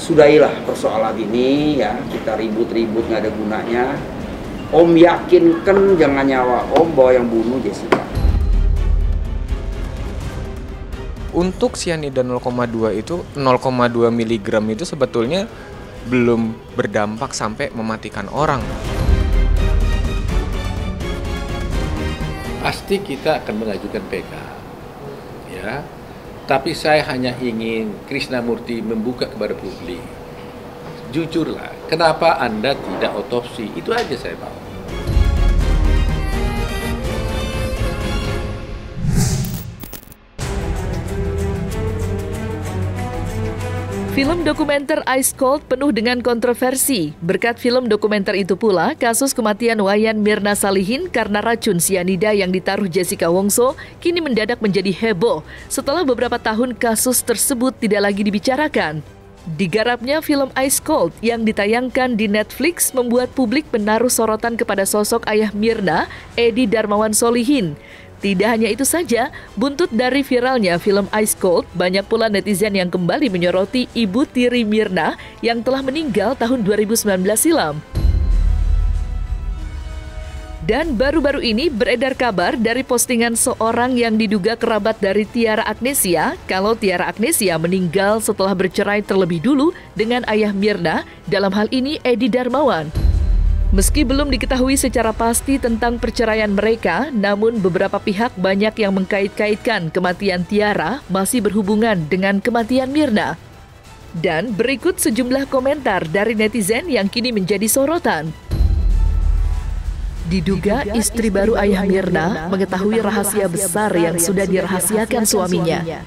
sudahilah persoalan ini ya, kita ribut-ribut nggak ada gunanya. Om yakinkan jangan nyawa Om bahwa yang bunuh Jessica. Untuk sianida 0,2 itu 0,2 mg itu sebetulnya belum berdampak sampai mematikan orang. Pasti kita akan mengajukan PK, ya. Tapi saya hanya ingin Krisnamurti membuka kepada publik. Jujurlah, kenapa Anda tidak otopsi? Itu aja saya mau. Film dokumenter Ice Cold penuh dengan kontroversi. Berkat film dokumenter itu pula, kasus kematian Wayan Mirna Salihin karena racun sianida yang ditaruh Jessica Wongso kini mendadak menjadi heboh setelah beberapa tahun kasus tersebut tidak lagi dibicarakan. Digarapnya film Ice Cold yang ditayangkan di Netflix membuat publik menaruh sorotan kepada sosok ayah Mirna, Edi Darmawan Solihin. Tidak hanya itu saja, buntut dari viralnya film Ice Cold, banyak pula netizen yang kembali menyoroti Ibu Tiri Mirna yang telah meninggal tahun 2019 silam. Dan baru-baru ini beredar kabar dari postingan seorang yang diduga kerabat dari Tiara Agnesia, kalau Tiara Agnesia meninggal setelah bercerai terlebih dulu dengan ayah Mirna, dalam hal ini Edi Darmawan. Meski belum diketahui secara pasti tentang perceraian mereka, namun beberapa pihak banyak yang mengkait-kaitkan kematian Tiara masih berhubungan dengan kematian Mirna. Dan berikut sejumlah komentar dari netizen yang kini menjadi sorotan. Diduga istri baru ayah Mirna mengetahui rahasia besar yang sudah dirahasiakan suaminya.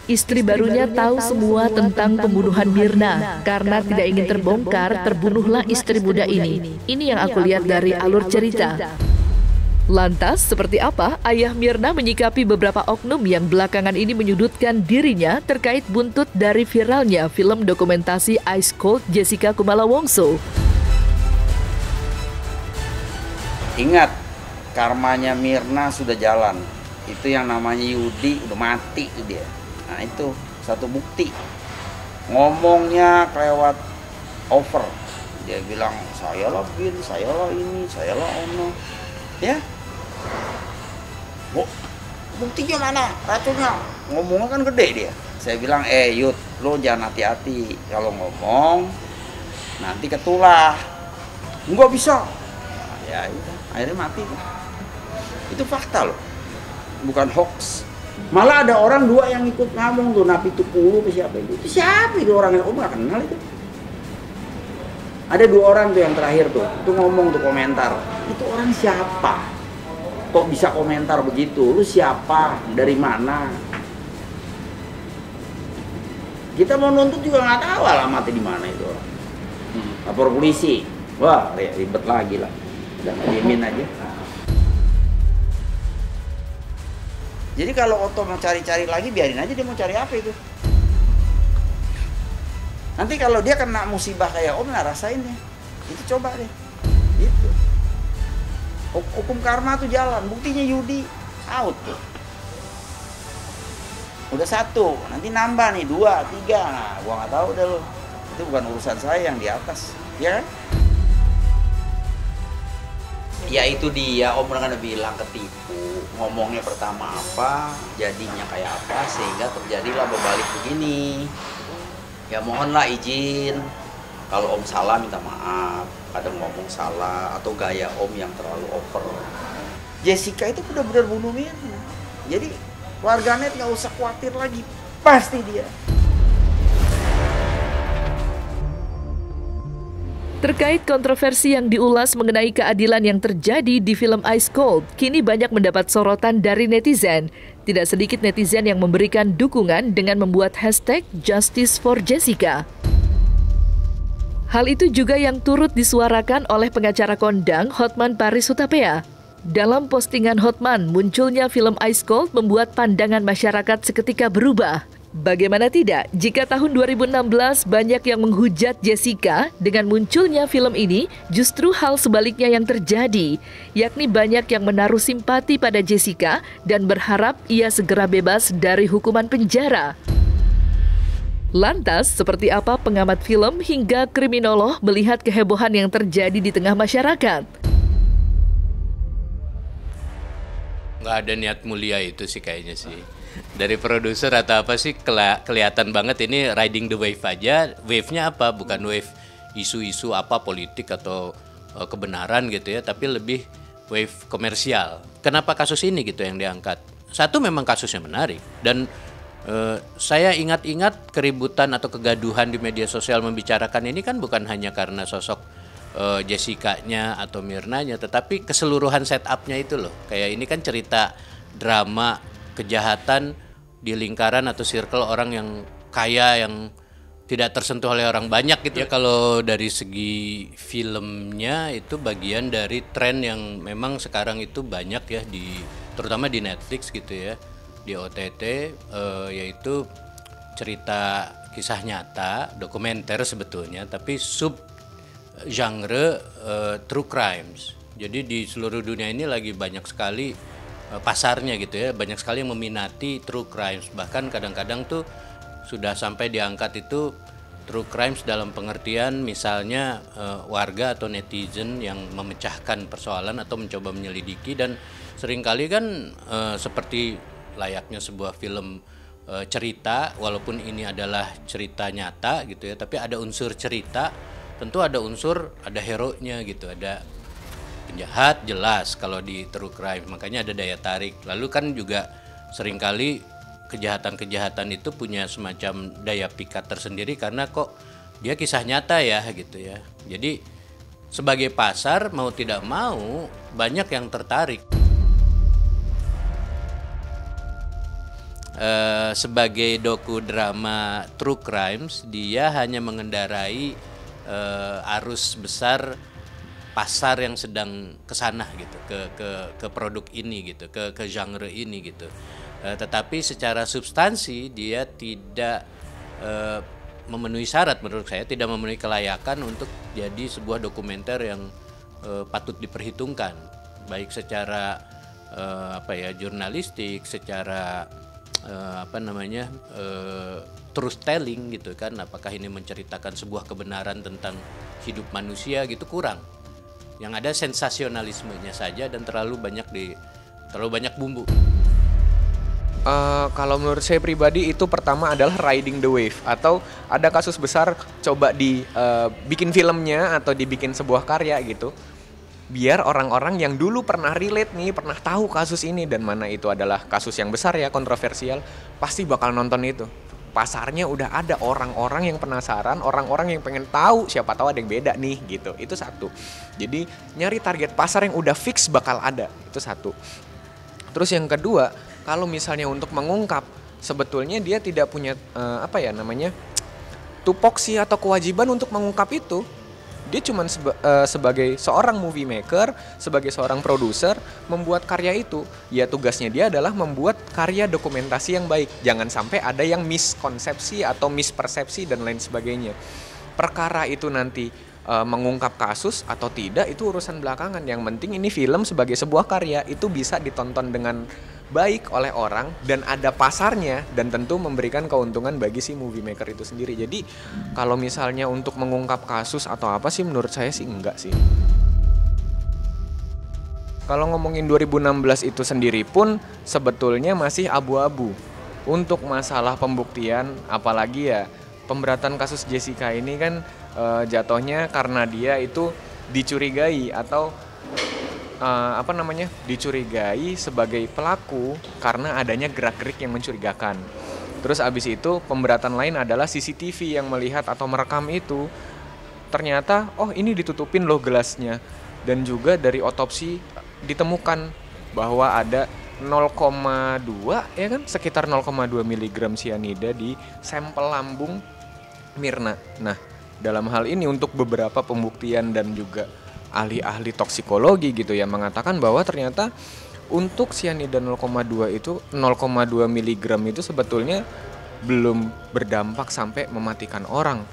Istri barunya tahu semua tentang pembunuhan Mirna. Karena tidak ingin terbongkar, terbunuhlah istri muda ini. Ini yang aku lihat dari alur cerita. Lantas, seperti apa ayah Mirna menyikapi beberapa oknum yang belakangan ini menyudutkan dirinya terkait buntut dari viralnya film dokumentasi Ice Cold Jessica Kumala Wongso? Ingat, karmanya Mirna sudah jalan. Itu yang namanya Yudi udah mati dia. Nah itu satu bukti. Ngomongnya kelewat over. Dia bilang saya lah bin, saya lah ini, saya lah ono. Ya. Buktinya mana? Racunnya. Ngomongnya kan gede dia. Saya bilang Yud, lo jangan hati-hati kalau ngomong nanti ketulah. Nggak bisa. Nah, ya itu akhirnya mati. Itu fakta loh. Bukan hoax. Malah ada orang dua yang ikut ngomong tuh, Napi Tukulu ke siapa itu? Itu siapa itu orang yang nggak kenal itu? Ada dua orang tuh yang terakhir tuh, itu ngomong tuh komentar. Itu orang siapa? Kok bisa komentar begitu? Lu siapa? Dari mana? Kita mau nuntut juga nggak tahu alamatnya di mana itu orang. Lapor polisi, wah ribet lagi lah. Udah diemin aja. Jadi kalau Otto mau cari-cari lagi, biarin aja dia mau cari apa itu. Nanti kalau dia kena musibah kayak Om, nah rasain deh. Itu coba deh. Gitu. Hukum karma tuh jalan. Buktinya Yudi out tuh. Udah satu, nanti nambah nih 2, 3. Nah, gua nggak tahu deh lo. Itu bukan urusan saya yang di atas, ya kan? Ya itu dia, Om kan bilang ketipu. Ngomongnya pertama apa, jadinya kayak apa, sehingga terjadilah berbalik begini. Ya mohonlah izin, kalau Om salah minta maaf. Kadang ngomong salah, atau gaya Om yang terlalu over. Jessica itu benar-benar bunuh Mirna. Jadi warganet nggak usah khawatir lagi, pasti dia. Terkait kontroversi yang diulas mengenai keadilan yang terjadi di film Ice Cold, kini banyak mendapat sorotan dari netizen. Tidak sedikit netizen yang memberikan dukungan dengan membuat hashtag Justice for Jessica. Hal itu juga yang turut disuarakan oleh pengacara kondang Hotman Paris Hutapea. Dalam postingan Hotman, munculnya film Ice Cold membuat pandangan masyarakat seketika berubah. Bagaimana tidak, jika tahun 2016 banyak yang menghujat Jessica, dengan munculnya film ini justru hal sebaliknya yang terjadi, yakni banyak yang menaruh simpati pada Jessica dan berharap ia segera bebas dari hukuman penjara. Lantas, seperti apa pengamat film hingga kriminolog melihat kehebohan yang terjadi di tengah masyarakat? Nggak ada niat mulia itu sih kayaknya sih. Dari produser atau apa sih kelihatan banget ini riding the wave aja. Wave-nya apa? Bukan wave isu-isu apa politik atau kebenaran gitu ya, tapi lebih wave komersial. Kenapa kasus ini gitu yang diangkat? Satu, memang kasusnya menarik, dan saya ingat-ingat keributan atau kegaduhan di media sosial membicarakan ini kan bukan hanya karena sosok Jessica-nya atau Mirnanya, tetapi keseluruhan setup-nya itu loh. Kayak ini kan cerita drama kejahatan di lingkaran atau circle orang yang kaya, yang tidak tersentuh oleh orang banyak gitu. Ya, kalau dari segi filmnya itu bagian dari tren yang memang sekarang itu banyak ya, terutama di Netflix gitu ya, di OTT, yaitu cerita kisah nyata, dokumenter sebetulnya, tapi sub genre true crimes. Jadi di seluruh dunia ini lagi banyak sekali pasarnya gitu ya, banyak sekali yang meminati true crimes. Bahkan kadang-kadang tuh sudah sampai diangkat itu true crimes dalam pengertian misalnya warga atau netizen yang memecahkan persoalan atau mencoba menyelidiki, dan seringkali kan seperti layaknya sebuah film cerita, walaupun ini adalah cerita nyata gitu ya, tapi ada unsur cerita, tentu ada unsur, ada hero-nya gitu, ada penjahat jelas kalau di true crime, makanya ada daya tarik. Lalu kan juga seringkali kejahatan-kejahatan itu punya semacam daya pikat tersendiri karena kok dia kisah nyata ya gitu ya. Jadi sebagai pasar mau tidak mau banyak yang tertarik. Sebagai doku drama true crimes, dia hanya mengendarai arus besar pasar yang sedang kesana gitu, ke produk ini gitu, ke genre ini gitu. Tetapi secara substansi dia tidak memenuhi syarat, menurut saya tidak memenuhi kelayakan untuk jadi sebuah dokumenter yang patut diperhitungkan, baik secara jurnalistik, secara truth telling gitu kan. Apakah ini menceritakan sebuah kebenaran tentang hidup manusia gitu, kurang. Yang ada sensasionalismenya saja dan terlalu banyak bumbu. Kalau menurut saya pribadi itu pertama adalah riding the wave, atau ada kasus besar coba bikin filmnya atau dibikin sebuah karya gitu, biar orang-orang yang dulu pernah relate nih, pernah tahu kasus ini dan mana itu adalah kasus yang besar ya, kontroversial, pasti bakal nonton itu. Pasarnya udah ada orang-orang yang penasaran, orang-orang yang pengen tahu, siapa tahu ada yang beda nih gitu. Itu satu. Jadi nyari target pasar yang udah fix bakal ada. Itu satu. Terus yang kedua, kalau misalnya untuk mengungkap, sebetulnya dia tidak punya tupoksi atau kewajiban untuk mengungkap itu. Dia cuma sebagai seorang movie maker, sebagai seorang produser, membuat karya itu. Ya tugasnya dia adalah membuat karya dokumentasi yang baik. Jangan sampai ada yang miskonsepsi atau mispersepsi dan lain sebagainya. Perkara itu nanti mengungkap kasus atau tidak, itu urusan belakangan. Yang penting ini film sebagai sebuah karya itu bisa ditonton dengan baik oleh orang dan ada pasarnya, dan tentu memberikan keuntungan bagi si movie maker itu sendiri. Jadi kalau misalnya untuk mengungkap kasus atau apa sih, menurut saya sih enggak sih. Kalau ngomongin 2016 itu sendiri pun sebetulnya masih abu-abu untuk masalah pembuktian, apalagi ya pemberatan kasus Jessica ini kan jatuhnya karena dia itu dicurigai atau dicurigai sebagai pelaku karena adanya gerak-gerik yang mencurigakan. Terus abis itu pemberatan lain adalah CCTV yang melihat atau merekam itu. Ternyata ini ditutupin loh gelasnya. Dan juga dari otopsi ditemukan bahwa ada 0,2 ya kan, sekitar 0,2 mg sianida di sampel lambung Mirna. Nah, dalam hal ini untuk beberapa pembuktian dan juga ahli-ahli toksikologi gitu ya mengatakan bahwa ternyata untuk sianida 0,2 itu 0,2 mg itu sebetulnya belum berdampak sampai mematikan orang.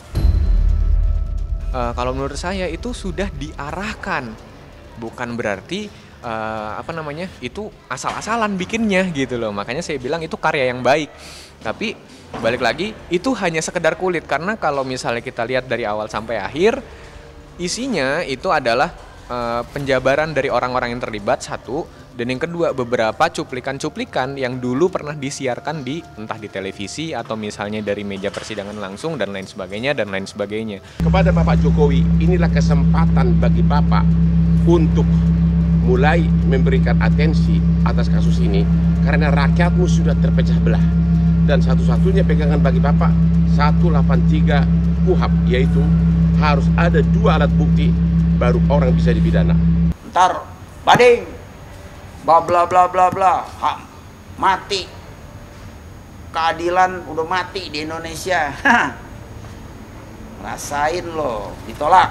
Kalau menurut saya itu sudah diarahkan, bukan berarti itu asal-asalan bikinnya gitu loh. Makanya saya bilang itu karya yang baik. Tapi balik lagi, itu hanya sekedar kulit, karena kalau misalnya kita lihat dari awal sampai akhir, isinya itu adalah penjabaran dari orang-orang yang terlibat, satu, dan yang kedua beberapa cuplikan-cuplikan yang dulu pernah disiarkan di entah di televisi atau misalnya dari meja persidangan langsung dan lain sebagainya. Kepada Bapak Jokowi, inilah kesempatan bagi Bapak untuk mulai memberikan atensi atas kasus ini, karena rakyatmu sudah terpecah belah. Dan satu-satunya pegangan bagi Bapak 183 KUHP, yaitu harus ada 2 alat bukti baru orang bisa dipidana. Ntar bading, bla bla bla bla bla, mati. Keadilan udah mati di Indonesia. Rasain loh, ditolak.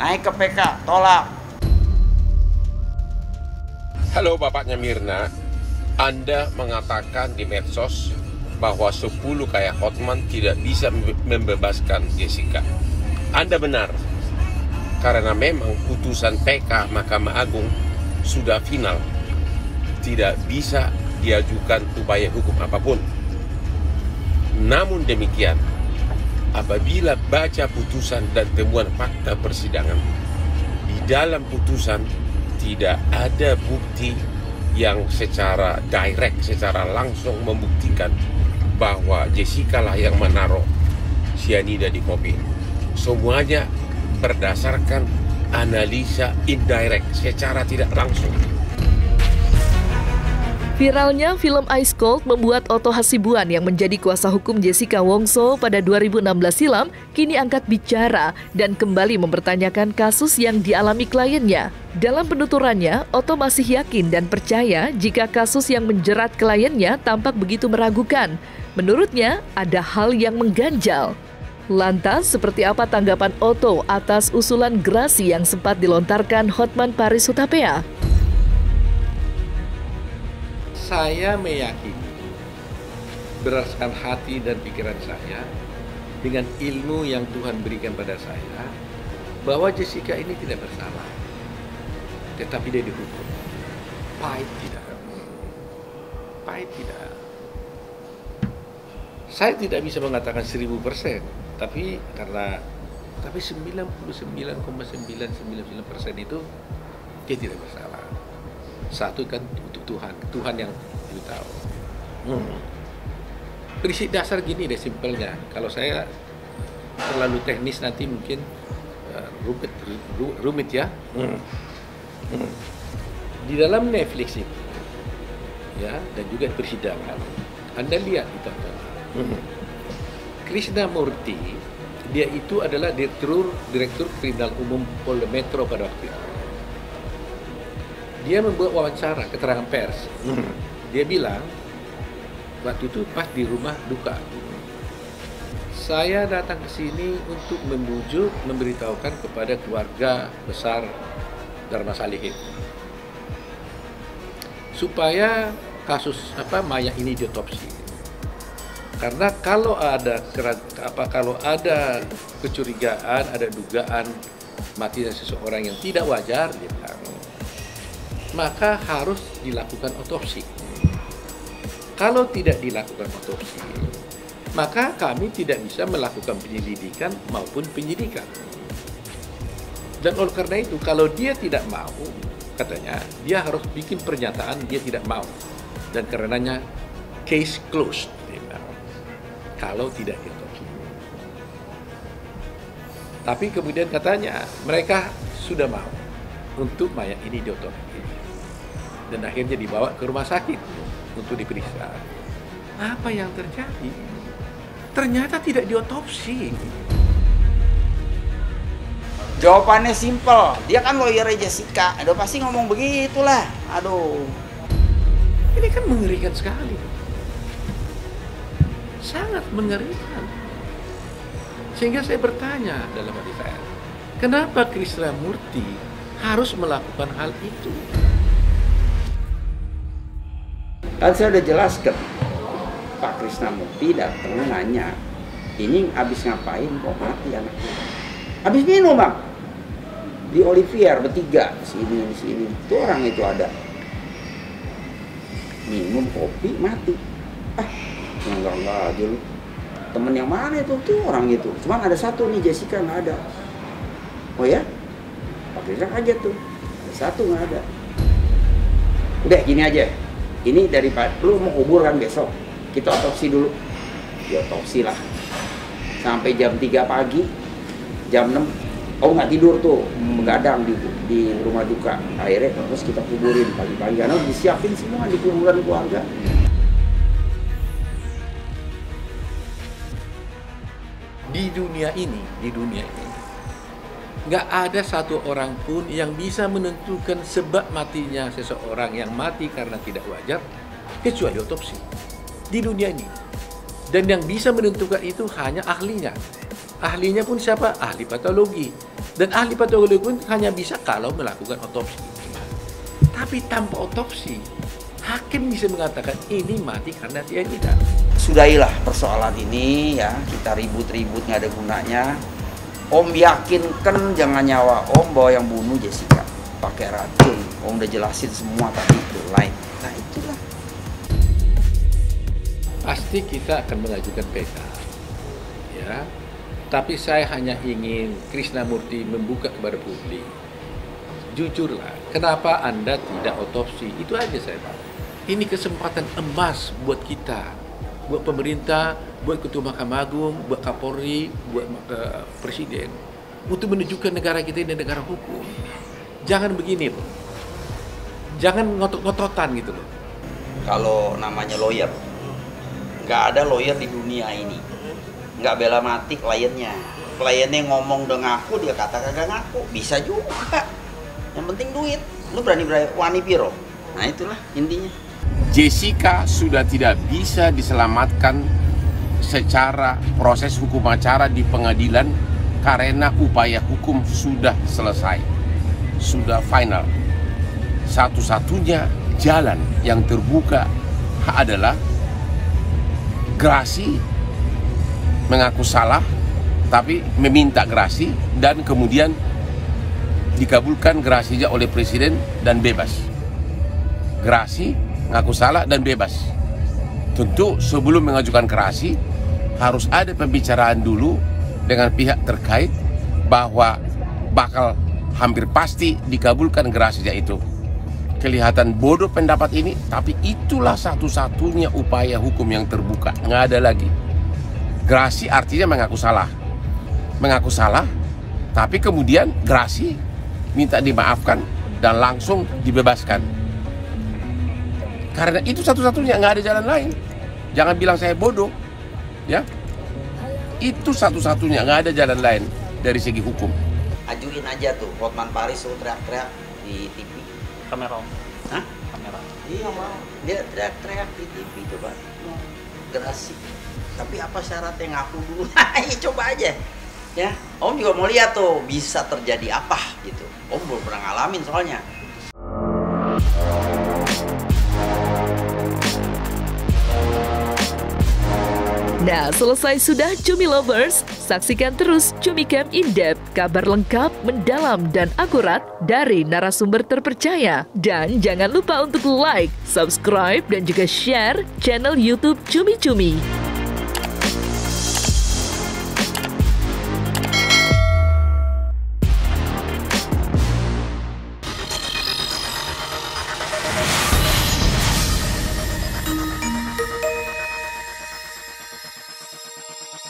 Naik ke PK, tolak. Halo bapaknya Mirna, Anda mengatakan di medsos bahwa 10 kayak Hotman tidak bisa membebaskan Jessica. Anda benar, karena memang putusan PK Mahkamah Agung sudah final. Tidak bisa diajukan upaya hukum apapun. Namun demikian, apabila baca putusan dan temuan fakta persidangan, di dalam putusan tidak ada bukti yang secara direct, secara langsung membuktikan bahwa Jessica lah yang menaruh cyanida di kopi. Semuanya berdasarkan analisa indirect, secara tidak langsung. Viralnya film Ice Cold membuat Otto Hasibuan yang menjadi kuasa hukum Jessica Wongso pada 2016 silam kini angkat bicara dan kembali mempertanyakan kasus yang dialami kliennya. Dalam penuturannya, Otto masih yakin dan percaya jika kasus yang menjerat kliennya tampak begitu meragukan. Menurutnya, ada hal yang mengganjal. Lantas, seperti apa tanggapan Otto atas usulan gerasi yang sempat dilontarkan Hotman Paris Hutapea? Saya meyakini berdasarkan hati dan pikiran saya dengan ilmu yang Tuhan berikan pada saya bahwa Jessica ini tidak bersalah, tetapi dia dihukum. Pahit tidak. Saya tidak bisa mengatakan 1000%, tapi 99,999% itu dia tidak bersalah. Satu kan untuk Tuhan yang tahu. Prinsip dasar gini deh simpelnya. Kalau saya terlalu teknis nanti mungkin rumit ya. Di dalam Netflix itu, ya, dan juga persidangan, Anda lihat di tontonan. Krisnamurti, dia itu adalah direktur kriminal umum Polda Metro pada waktu itu. Dia membuat wawancara, keterangan pers. Dia bilang, waktu itu pas di rumah duka, saya datang ke sini untuk memberitahukan kepada keluarga besar Dharma Salihin supaya kasus mayat ini diotopsi. Karena kalau ada kecurigaan, ada dugaan matinya seseorang yang tidak wajar, dia bilang, maka harus dilakukan otopsi. Kalau tidak dilakukan otopsi, maka kami tidak bisa melakukan penyelidikan maupun penyidikan. Dan oleh karena itu, kalau dia tidak mau, katanya, dia harus bikin pernyataan dia tidak mau. Dan karenanya, case closed. Kalau tidak diotopsi. Tapi kemudian katanya, mereka sudah mau untuk mayat ini diotopsi. Dan akhirnya dibawa ke rumah sakit untuk diperiksa. Apa yang terjadi? Ternyata tidak diotopsi. Jawabannya simpel. Dia kan lawyer Jessica. Aduh, pasti ngomong begitulah. Aduh. Ini kan mengerikan sekali. Sangat mengerikan. Sehingga saya bertanya dalam hati saya, kenapa Krisnamurti harus melakukan hal itu? Kan saya udah jelaskan, Pak Krisnamurti datang nanya, ini habis ngapain kok mati anaknya? Habis minum bang, di Olivier bertiga, di sini. Itu orang itu ada. Minum kopi mati. Enggak aja lu. Temen yang mana itu tuh orang itu? Cuman ada satu nih, Jessica nggak ada. Oh ya? Pakai aja tuh. Ada satu nggak ada. Udah gini aja. Ini daripada lu mau kubur kan besok. Kita otopsi dulu. Otopsi lah. Sampai jam 3 pagi, jam 6, nggak tidur tuh, begadang di rumah duka. Akhirnya terus kita kuburin pagi-pagi, karena disiapin semua di kuburan keluarga. Di dunia ini, nggak ada satu orang pun yang bisa menentukan sebab matinya seseorang yang mati karena tidak wajar, kecuali otopsi. Di dunia ini. Dan yang bisa menentukan itu hanya ahlinya. Ahlinya pun siapa? Ahli patologi. Dan ahli patologi pun hanya bisa kalau melakukan otopsi. Tapi tanpa otopsi, hakim bisa mengatakan ini mati karena tidak. Sudahilah persoalan ini ya, kita ribut-ribut nggak ada gunanya. Om yakinkan jangan nyawa Om bahwa yang bunuh Jessica pakai racun. Om udah jelasin semua tadi itu lain. Nah itulah. Pasti kita akan mengajukan PK, ya. Tapi saya hanya ingin Krisnamurti membuka kepada publik. Jujurlah, kenapa Anda tidak otopsi? Itu aja saya Pak. Ini kesempatan emas buat kita, buat pemerintah, buat Ketua Mahkamah Agung, buat Kapolri, buat Presiden, untuk menunjukkan negara kita ini negara hukum. Jangan begini loh. Jangan ngotot-ngototan gitu loh. Kalau namanya lawyer, nggak ada lawyer di dunia ini nggak bela mati kliennya. Kliennya ngomong udah ngaku, dia kata kagak ngaku, bisa juga. Yang penting duit. Lu berani wani piro. Nah itulah intinya. Jessica sudah tidak bisa diselamatkan secara proses hukum acara di pengadilan karena upaya hukum sudah selesai, sudah final. Satu-satunya jalan yang terbuka adalah gerasi mengaku salah, tapi meminta gerasi dan kemudian dikabulkan gerasinya oleh Presiden dan bebas. Gerasi, mengaku salah dan bebas. Tentu sebelum mengajukan gerasi harus ada pembicaraan dulu dengan pihak terkait bahwa bakal hampir pasti dikabulkan gerasinya itu. Kelihatan bodoh pendapat ini, tapi itulah satu-satunya upaya hukum yang terbuka. Nggak ada lagi. Gerasi artinya mengaku salah. Mengaku salah, tapi kemudian gerasi minta dimaafkan dan langsung dibebaskan. Karena itu satu-satunya, nggak ada jalan lain. Jangan bilang saya bodoh, ya. Itu satu-satunya, nggak ada jalan lain dari segi hukum. Ajuin aja tuh, Hotman Paris suruh teriak-teriak di TV. Kamera. Hah? Kamera. Iya mau. Dia teriak-teriak di TV coba. Mau gerasi. Tapi apa syaratnya, ngaku dulu? Ayo coba aja. Ya, Om juga mau lihat tuh bisa terjadi apa gitu. Om belum pernah ngalamin soalnya. Nah, selesai sudah Cumi Lovers? Saksikan terus Cumi Camp In-Depth, kabar lengkap, mendalam, dan akurat dari narasumber terpercaya. Dan jangan lupa untuk like, subscribe, dan juga share channel YouTube Cumi Cumi.